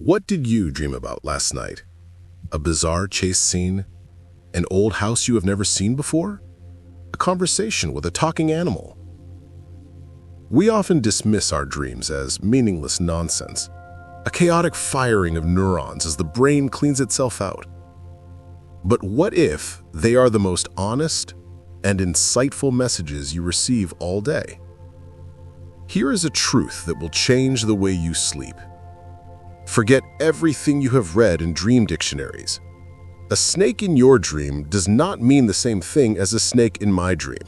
What did you dream about last night? A bizarre chase scene? An old house you have never seen before? A conversation with a talking animal? We often dismiss our dreams as meaningless nonsense, a chaotic firing of neurons as the brain cleans itself out. But what if they are the most honest and insightful messages you receive all day? Here is a truth that will change the way you sleep. Forget everything you have read in dream dictionaries. A snake in your dream does not mean the same thing as a snake in my dream.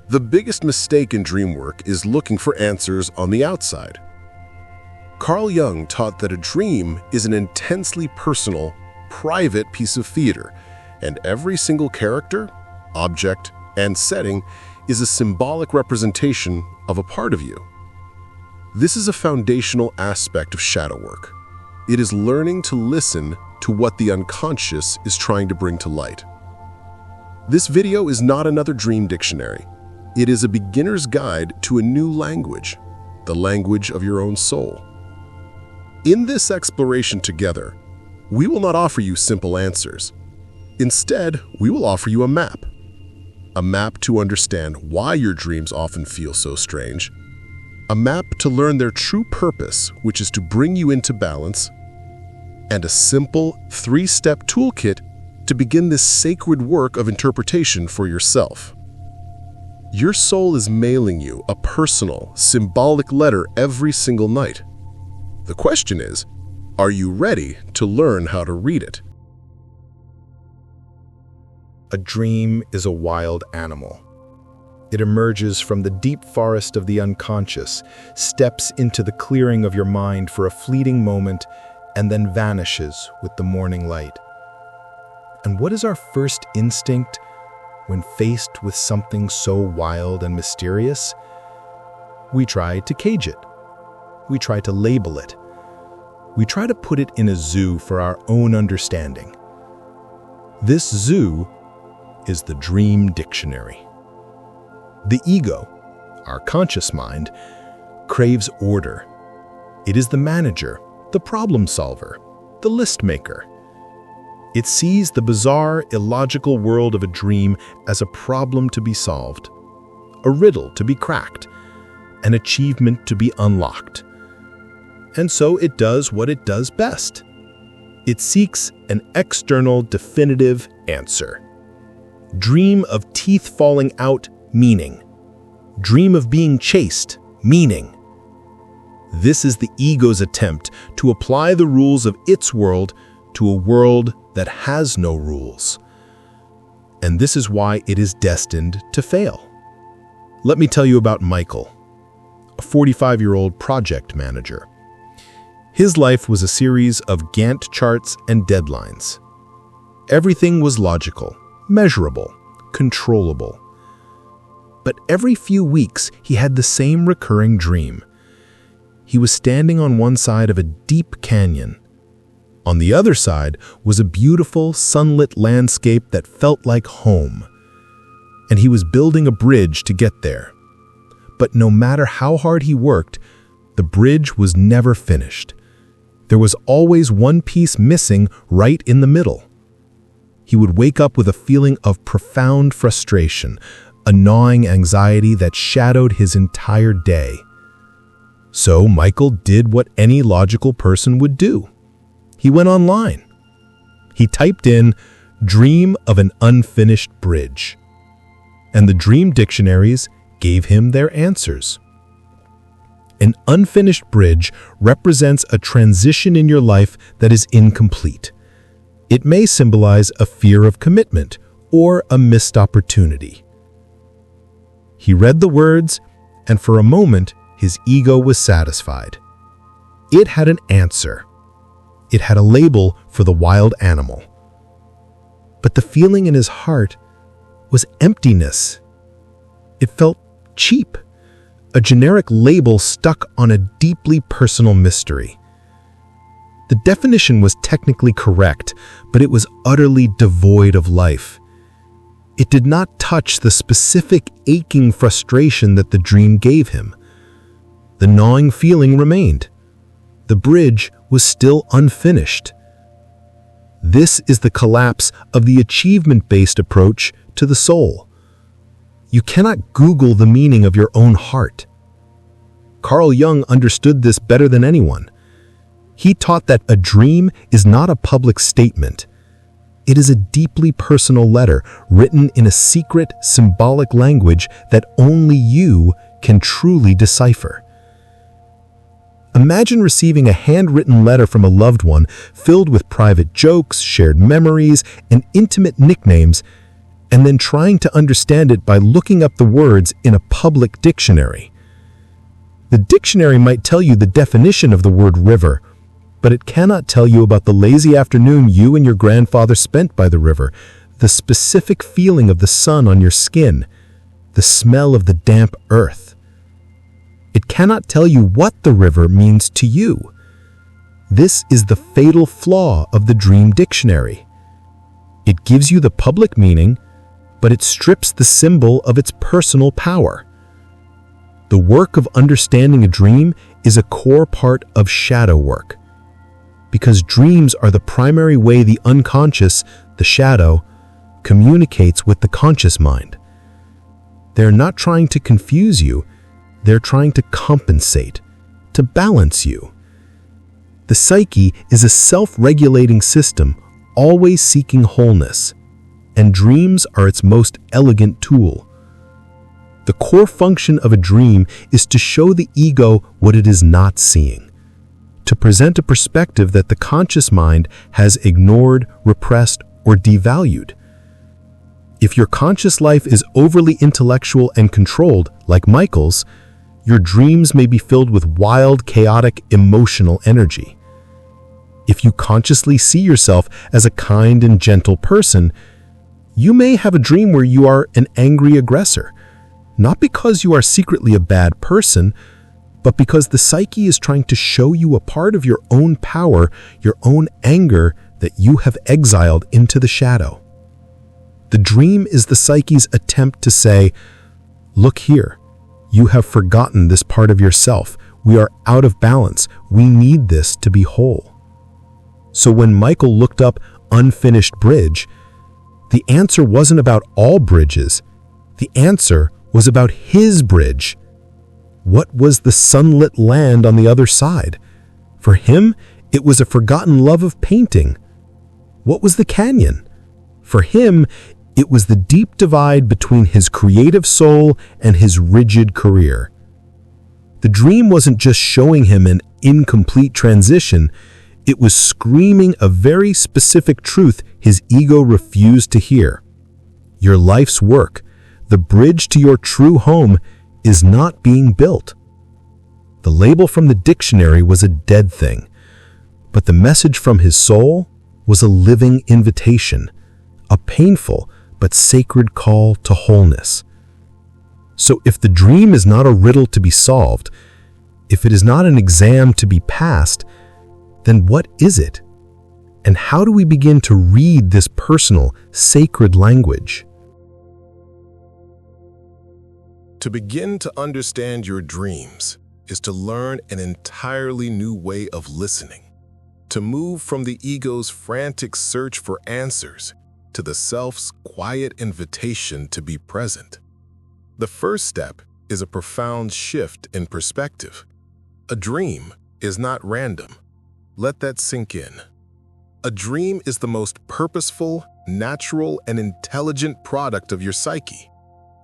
The biggest mistake in dream work is looking for answers on the outside. Carl Jung taught that a dream is an intensely personal, private piece of theater, and every single character, object, and setting is a symbolic representation of a part of you. This is a foundational aspect of shadow work. It is learning to listen to what the unconscious is trying to bring to light. This video is not another dream dictionary. It is a beginner's guide to a new language, the language of your own soul. In this exploration together, we will not offer you simple answers. Instead, we will offer you a map to understand why your dreams often feel so strange, a map to learn their true purpose, which is to bring you into balance, and a simple 3-step toolkit to begin this sacred work of interpretation for yourself. Your soul is mailing you a personal, symbolic letter every single night. The question is, are you ready to learn how to read it? A dream is a wild animal. It emerges from the deep forest of the unconscious, steps into the clearing of your mind for a fleeting moment, and then vanishes with the morning light. And what is our first instinct when faced with something so wild and mysterious? We try to cage it. We try to label it. We try to put it in a zoo for our own understanding. This zoo is the dream dictionary. The ego, our conscious mind, craves order. It is the manager, the problem solver, the list maker. It sees the bizarre, illogical world of a dream as a problem to be solved, a riddle to be cracked, an achievement to be unlocked. And so it does what it does best. It seeks an external, definitive answer. Dream of teeth falling out, meaning. Dream of being chased, meaning. This is the ego's attempt to apply the rules of its world to a world that has no rules. And this is why it is destined to fail. Let me tell you about Michael, a 45-year-old project manager. His life was a series of Gantt charts and deadlines. Everything was logical, measurable, controllable. But every few weeks, he had the same recurring dream. He was standing on one side of a deep canyon. On the other side was a beautiful, sunlit landscape that felt like home. And he was building a bridge to get there. But no matter how hard he worked, the bridge was never finished. There was always one piece missing right in the middle. He would wake up with a feeling of profound frustration, a gnawing anxiety that shadowed his entire day. So Michael did what any logical person would do. He went online. He typed in, "dream of an unfinished bridge." And the dream dictionaries gave him their answers. An unfinished bridge represents a transition in your life that is incomplete. It may symbolize a fear of commitment or a missed opportunity. He read the words, and for a moment, his ego was satisfied. It had an answer. It had a label for the wild animal. But the feeling in his heart was emptiness. It felt cheap, a generic label stuck on a deeply personal mystery. The definition was technically correct, but it was utterly devoid of life. It did not touch the specific aching frustration that the dream gave him. The gnawing feeling remained. The bridge was still unfinished. This is the collapse of the achievement-based approach to the soul. You cannot Google the meaning of your own heart. Carl Jung understood this better than anyone. He taught that a dream is not a public statement. It is a deeply personal letter written in a secret, symbolic language that only you can truly decipher. Imagine receiving a handwritten letter from a loved one filled with private jokes, shared memories, and intimate nicknames, and then trying to understand it by looking up the words in a public dictionary. The dictionary might tell you the definition of the word river, but it cannot tell you about the lazy afternoon you and your grandfather spent by the river, the specific feeling of the sun on your skin, the smell of the damp earth. It cannot tell you what the river means to you. This is the fatal flaw of the dream dictionary. It gives you the public meaning, but it strips the symbol of its personal power. The work of understanding a dream is a core part of shadow work, because dreams are the primary way the unconscious, the shadow, communicates with the conscious mind. They're not trying to confuse you, they're trying to compensate, to balance you. The psyche is a self-regulating system, always seeking wholeness, and dreams are its most elegant tool. The core function of a dream is to show the ego what it is not seeing, to present a perspective that the conscious mind has ignored, repressed, or devalued. If your conscious life is overly intellectual and controlled, like Michael's, your dreams may be filled with wild, chaotic, emotional energy. If you consciously see yourself as a kind and gentle person, you may have a dream where you are an angry aggressor, not because you are secretly a bad person, but because the psyche is trying to show you a part of your own power, your own anger that you have exiled into the shadow. The dream is the psyche's attempt to say, "Look here, you have forgotten this part of yourself. We are out of balance. We need this to be whole." So when Michael looked up unfinished bridge, the answer wasn't about all bridges. The answer was about his bridge. What was the sunlit land on the other side? For him, it was a forgotten love of painting. What was the canyon? For him, it was the deep divide between his creative soul and his rigid career. The dream wasn't just showing him an incomplete transition, it was screaming a very specific truth his ego refused to hear. Your life's work, the bridge to your true home, is not being built. The label from the dictionary was a dead thing, but the message from his soul was a living invitation, a painful but sacred call to wholeness. So if the dream is not a riddle to be solved, if it is not an exam to be passed, then what is it? And how do we begin to read this personal, sacred language? To begin to understand your dreams is to learn an entirely new way of listening, to move from the ego's frantic search for answers to the self's quiet invitation to be present. The first step is a profound shift in perspective. A dream is not random. Let that sink in. A dream is the most purposeful, natural, and intelligent product of your psyche.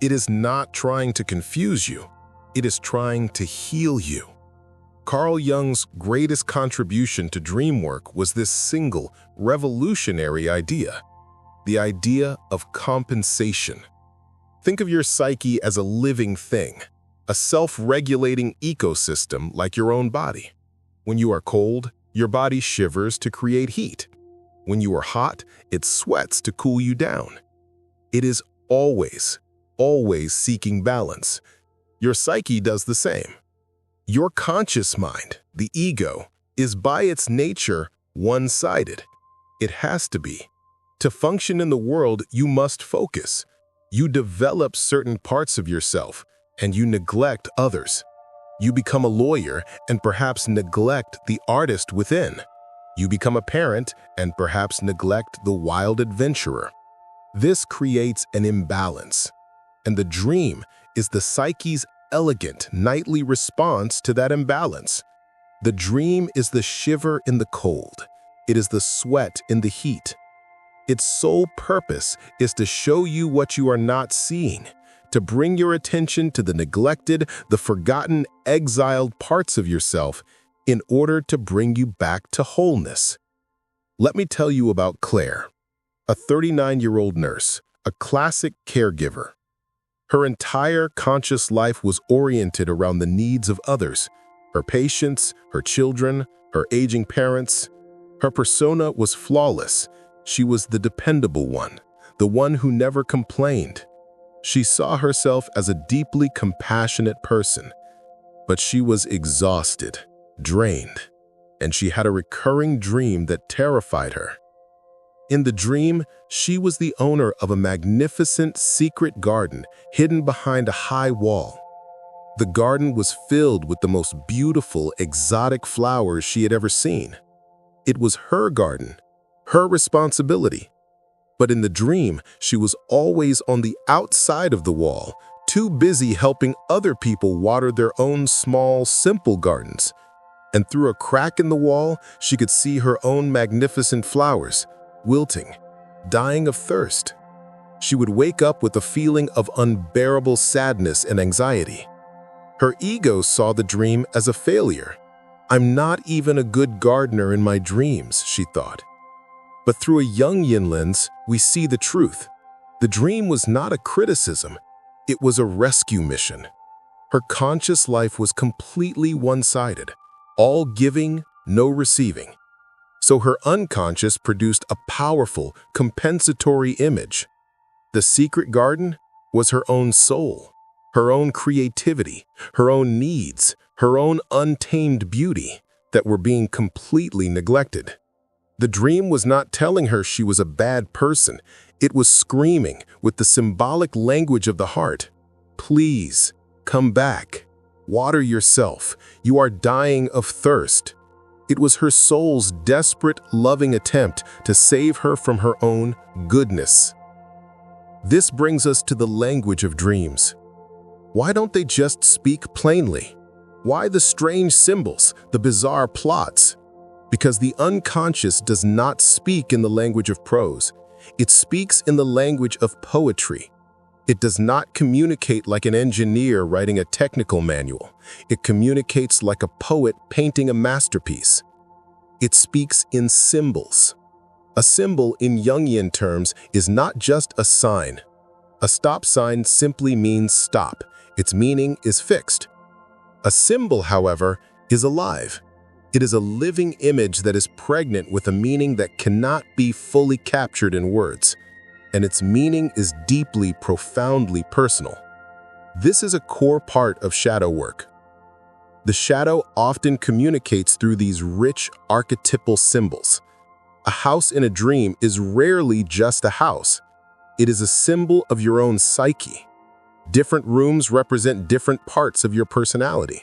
It is not trying to confuse you. It is trying to heal you. Carl Jung's greatest contribution to dream work was this single, revolutionary idea, the idea of compensation. Think of your psyche as a living thing, a self-regulating ecosystem like your own body. When you are cold, your body shivers to create heat. When you are hot, it sweats to cool you down. It is always seeking balance. Your psyche does the same. Your conscious mind, the ego, is by its nature one-sided. It has to be. To function in the world, you must focus. You develop certain parts of yourself, and you neglect others. You become a lawyer and perhaps neglect the artist within. You become a parent and perhaps neglect the wild adventurer. This creates an imbalance, and the dream is the psyche's elegant nightly response to that imbalance. The dream is the shiver in the cold. It is the sweat in the heat. Its sole purpose is to show you what you are not seeing, to bring your attention to the neglected, the forgotten, exiled parts of yourself in order to bring you back to wholeness. Let me tell you about Claire, a 39-year-old nurse, a classic caregiver. Her entire conscious life was oriented around the needs of others, her patients, her children, her aging parents. Her persona was flawless. She was the dependable one, the one who never complained. She saw herself as a deeply compassionate person, but she was exhausted, drained, and she had a recurring dream that terrified her. In the dream, she was the owner of a magnificent secret garden hidden behind a high wall. The garden was filled with the most beautiful, exotic flowers she had ever seen. It was her garden, her responsibility. But in the dream, she was always on the outside of the wall, too busy helping other people water their own small, simple gardens. And through a crack in the wall, she could see her own magnificent flowers, wilting, dying of thirst. She would wake up with a feeling of unbearable sadness and anxiety. Her ego saw the dream as a failure. "I'm not even a good gardener in my dreams," she thought. But through a Jungian lens, we see the truth. The dream was not a criticism. It was a rescue mission. Her conscious life was completely one-sided, all giving, no receiving. So her unconscious produced a powerful, compensatory image. The secret garden was her own soul, her own creativity, her own needs, her own untamed beauty that were being completely neglected. The dream was not telling her she was a bad person. It was screaming with the symbolic language of the heart. "Please, come back. Water yourself. You are dying of thirst." It was her soul's desperate, loving attempt to save her from her own goodness. This brings us to the language of dreams. Why don't they just speak plainly? Why the strange symbols, the bizarre plots? Because the unconscious does not speak in the language of prose. It speaks in the language of poetry. It does not communicate like an engineer writing a technical manual. It communicates like a poet painting a masterpiece. It speaks in symbols. A symbol in Jungian terms is not just a sign. A stop sign simply means stop. Its meaning is fixed. A symbol, however, is alive. It is a living image that is pregnant with a meaning that cannot be fully captured in words, and its meaning is deeply, profoundly personal. This is a core part of shadow work. The shadow often communicates through these rich archetypal symbols. A house in a dream is rarely just a house. It is a symbol of your own psyche. Different rooms represent different parts of your personality.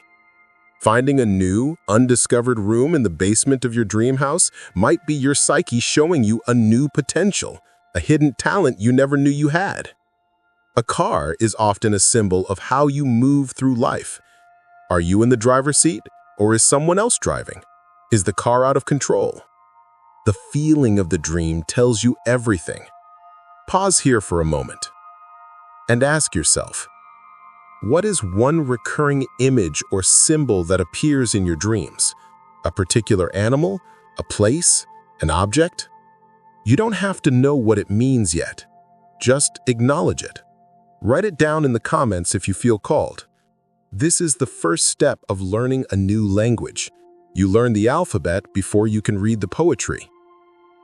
Finding a new, undiscovered room in the basement of your dream house might be your psyche showing you a new potential, a hidden talent you never knew you had. A car is often a symbol of how you move through life. Are you in the driver's seat, or is someone else driving? Is the car out of control? The feeling of the dream tells you everything. Pause here for a moment and ask yourself, what is one recurring image or symbol that appears in your dreams? A particular animal, a place, an object? You don't have to know what it means yet. Just acknowledge it. Write it down in the comments if you feel called. This is the first step of learning a new language. You learn the alphabet before you can read the poetry.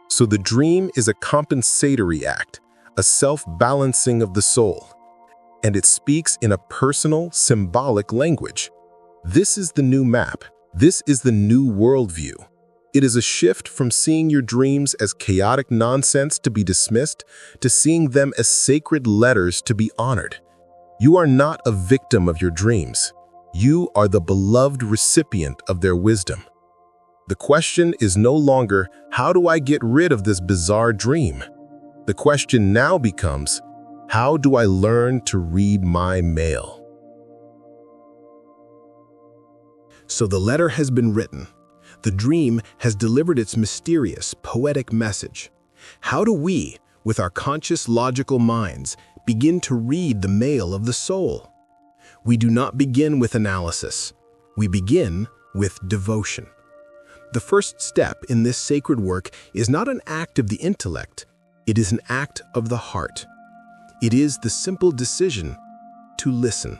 So the dream is a compensatory act, a self-balancing of the soul. And it speaks in a personal, symbolic language. This is the new map. This is the new worldview. It is a shift from seeing your dreams as chaotic nonsense to be dismissed to seeing them as sacred letters to be honored. You are not a victim of your dreams. You are the beloved recipient of their wisdom. The question is no longer, how do I get rid of this bizarre dream? The question now becomes, how do I learn to read my mail? So the letter has been written. The dream has delivered its mysterious, poetic message. How do we, with our conscious, logical minds, begin to read the mail of the soul? We do not begin with analysis. We begin with devotion. The first step in this sacred work is not an act of the intellect, it is an act of the heart. It is the simple decision to listen.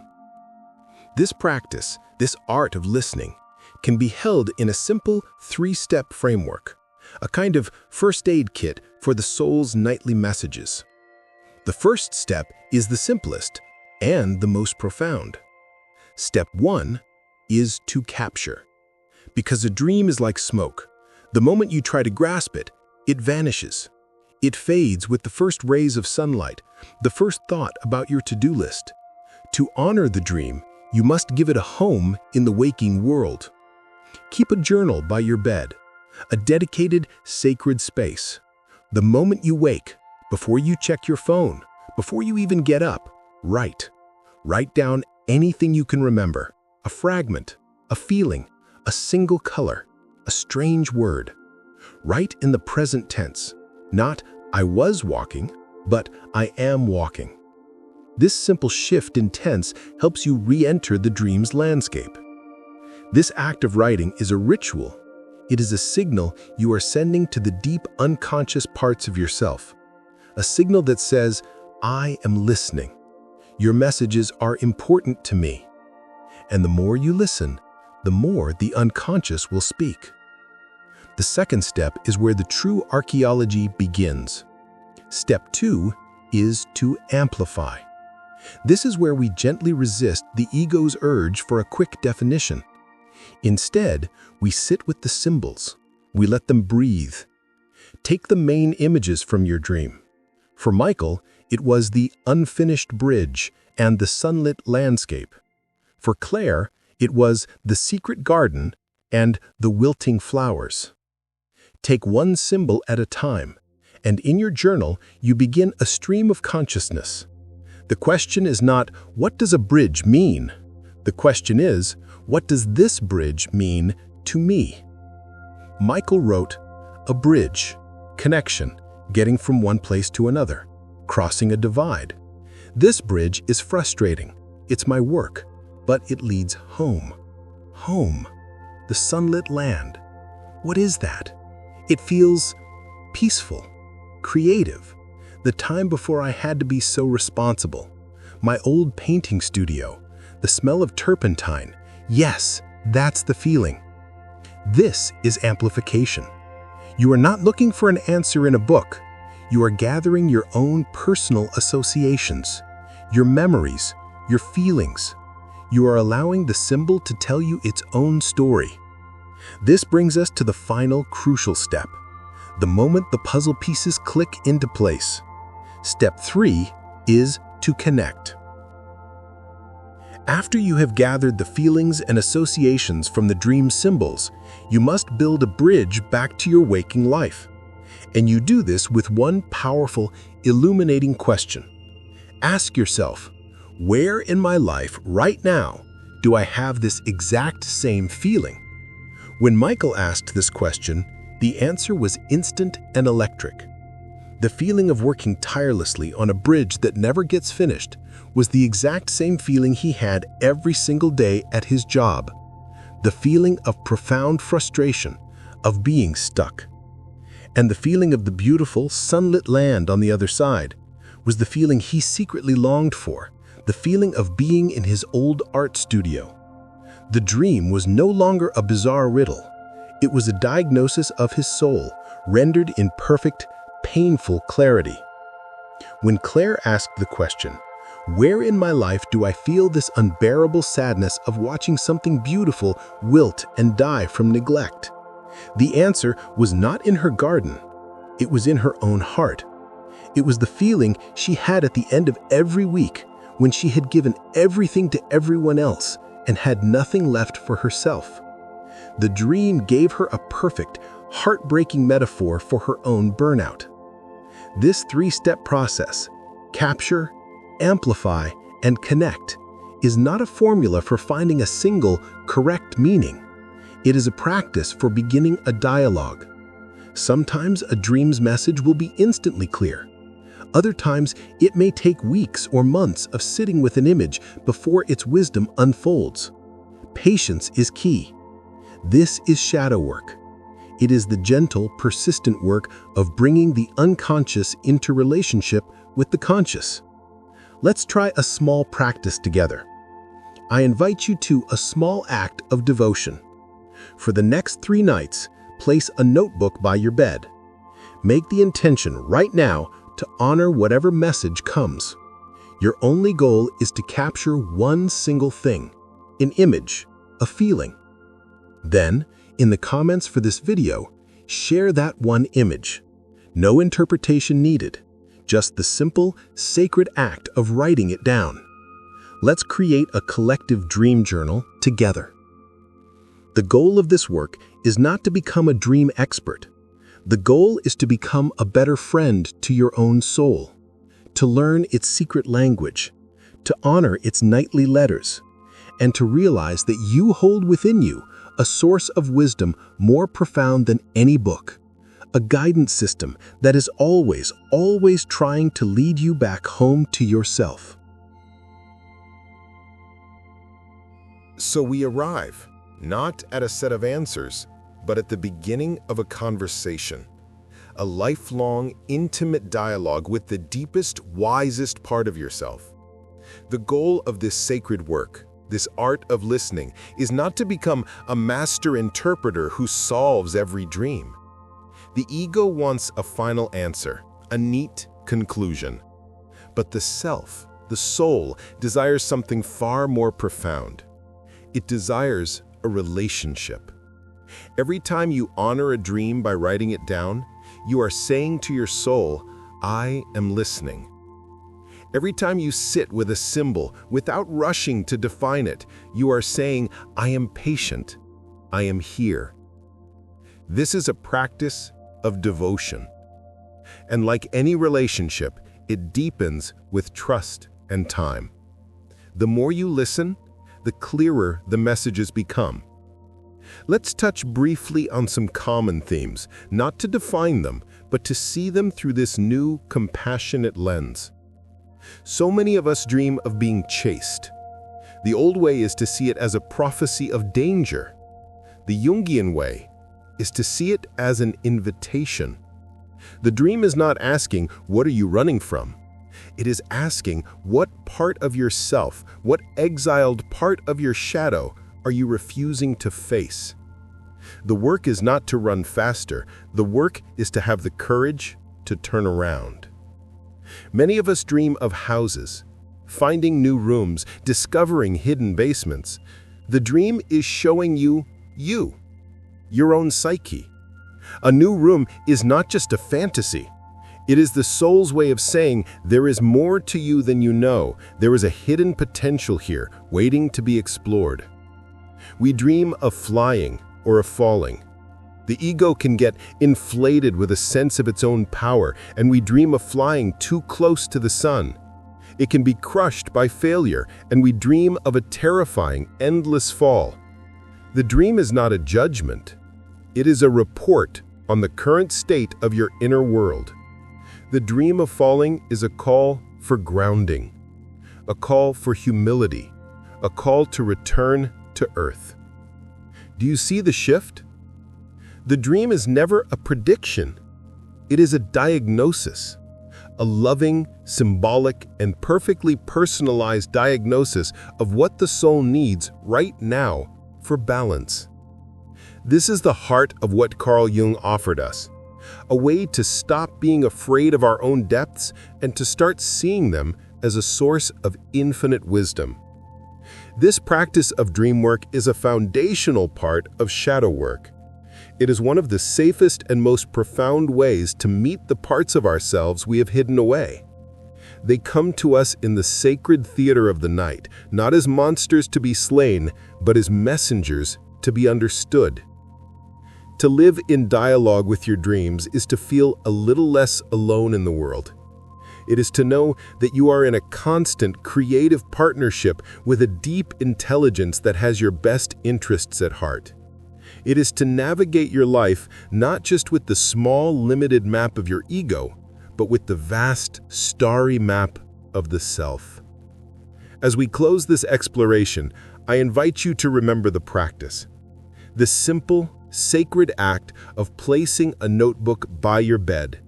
This practice, this art of listening, can be held in a simple three-step framework, a kind of first aid kit for the soul's nightly messages. The first step is the simplest and the most profound. Step 1 is to capture. Because a dream is like smoke. The moment you try to grasp it, it vanishes. It fades with the first rays of sunlight, the first thought about your to-do list. To honor the dream, you must give it a home in the waking world. Keep a journal by your bed, a dedicated, sacred space. The moment you wake, before you check your phone, before you even get up, write. Write down anything you can remember, a fragment, a feeling, a single color, a strange word. Write in the present tense, not I was walking, but I am walking. This simple shift in tense helps you re-enter the dream's landscape. This act of writing is a ritual. It is a signal you are sending to the deep unconscious parts of yourself. A signal that says, I am listening. Your messages are important to me. And the more you listen, the more the unconscious will speak. The second step is where the true archaeology begins. Step 2 is to amplify. This is where we gently resist the ego's urge for a quick definition. Instead, we sit with the symbols. We let them breathe. Take the main images from your dream. For Michael, it was the unfinished bridge and the sunlit landscape. For Claire, it was the secret garden and the wilting flowers. Take one symbol at a time, and in your journal, you begin a stream of consciousness. The question is not, what does a bridge mean? The question is, what does this bridge mean to me? Michael wrote, a bridge, connection, getting from one place to another, crossing a divide. This bridge is frustrating. It's my work, but it leads home. Home, the sunlit land. What is that? It feels peaceful, creative. The time before I had to be so responsible. My old painting studio, the smell of turpentine. Yes, that's the feeling. This is amplification. You are not looking for an answer in a book. You are gathering your own personal associations, your memories, your feelings. You are allowing the symbol to tell you its own story. This brings us to the final crucial step, the moment the puzzle pieces click into place. Step 3 is to connect. After you have gathered the feelings and associations from the dream symbols, you must build a bridge back to your waking life. And you do this with one powerful, illuminating question. Ask yourself, where in my life right now do I have this exact same feeling? When Michael asked this question, the answer was instant and electric. The feeling of working tirelessly on a bridge that never gets finished was the exact same feeling he had every single day at his job. The feeling of profound frustration, of being stuck. And the feeling of the beautiful, sunlit land on the other side was the feeling he secretly longed for, the feeling of being in his old art studio. The dream was no longer a bizarre riddle. It was a diagnosis of his soul, rendered in perfect, painful clarity. When Claire asked the question, where in my life do I feel this unbearable sadness of watching something beautiful wilt and die from neglect? The answer was not in her garden. It was in her own heart. It was the feeling she had at the end of every week when she had given everything to everyone else and had nothing left for herself. The dream gave her a perfect, heartbreaking metaphor for her own burnout. This three-step process, capture, amplify, and connect, is not a formula for finding a single, correct meaning. It is a practice for beginning a dialogue. Sometimes a dream's message will be instantly clear. Other times, it may take weeks or months of sitting with an image before its wisdom unfolds. Patience is key. This is shadow work. It is the gentle, persistent work of bringing the unconscious into relationship with the conscious. Let's try a small practice together. I invite you to a small act of devotion. For the next 3 nights, place a notebook by your bed. Make the intention right now to honor whatever message comes. Your only goal is to capture one single thing, an image, a feeling. Then, in the comments for this video, share that one image. No interpretation needed, just the simple, sacred act of writing it down. Let's create a collective dream journal together. The goal of this work is not to become a dream expert. The goal is to become a better friend to your own soul, to learn its secret language, to honor its nightly letters, and to realize that you hold within you a source of wisdom more profound than any book, a guidance system that is always trying to lead you back home to yourself. So we arrive, not at a set of answers, but at the beginning of a conversation, a lifelong, intimate dialogue with the deepest, wisest part of yourself. The goal of this sacred work, this art of listening, is not to become a master interpreter who solves every dream. The ego wants a final answer, a neat conclusion. But the self, the soul, desires something far more profound. It desires a relationship. Every time you honor a dream by writing it down, you are saying to your soul, I am listening. Every time you sit with a symbol without rushing to define it, you are saying, I am patient. I am here. This is a practice of devotion. And like any relationship, it deepens with trust and time. The more you listen, the clearer the messages become. Let's touch briefly on some common themes, not to define them, but to see them through this new, compassionate lens. So many of us dream of being chased. The old way is to see it as a prophecy of danger. The Jungian way is to see it as an invitation. The dream is not asking, what are you running from? It is asking, what part of yourself, what exiled part of your shadow are you refusing to face? The work is not to run faster. The work is to have the courage to turn around. Many of us dream of houses, finding new rooms, discovering hidden basements. The dream is showing you, your own psyche. A new room is not just a fantasy. It is the soul's way of saying, there is more to you than you know. There is a hidden potential here, waiting to be explored. We dream of flying or of falling. The ego can get inflated with a sense of its own power, and we dream of flying too close to the sun. It can be crushed by failure, and we dream of a terrifying, endless fall. The dream is not a judgment. It is a report on the current state of your inner world. The dream of falling is a call for grounding, a call for humility, a call to return to earth. Do you see the shift? The dream is never a prediction. It is a diagnosis, a loving, symbolic, and perfectly personalized diagnosis of what the soul needs right now for balance. This is the heart of what Carl Jung offered us, a way to stop being afraid of our own depths and to start seeing them as a source of infinite wisdom. This practice of dream work is a foundational part of shadow work. It is one of the safest and most profound ways to meet the parts of ourselves we have hidden away. They come to us in the sacred theater of the night, not as monsters to be slain, but as messengers to be understood. To live in dialogue with your dreams is to feel a little less alone in the world. It is to know that you are in a constant, creative partnership with a deep intelligence that has your best interests at heart. It is to navigate your life not just with the small, limited map of your ego, but with the vast, starry map of the self. As we close this exploration, I invite you to remember the practice. The simple, sacred act of placing a notebook by your bed,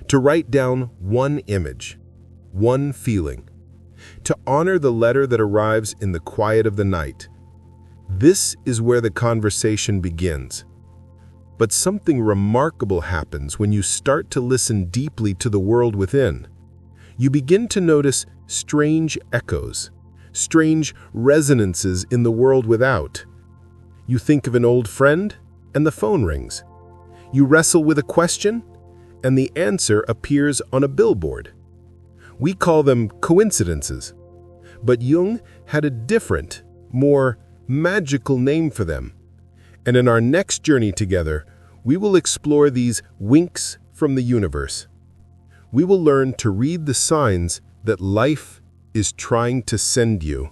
to write down one image, one feeling, to honor the letter that arrives in the quiet of the night. This is where the conversation begins. But something remarkable happens when you start to listen deeply to the world within. You begin to notice strange echoes, strange resonances in the world without. You think of an old friend, and the phone rings. You wrestle with a question, and the answer appears on a billboard. We call them coincidences, but Jung had a different, more magical name for them. And in our next journey together, we will explore these winks from the universe. We will learn to read the signs that life is trying to send you.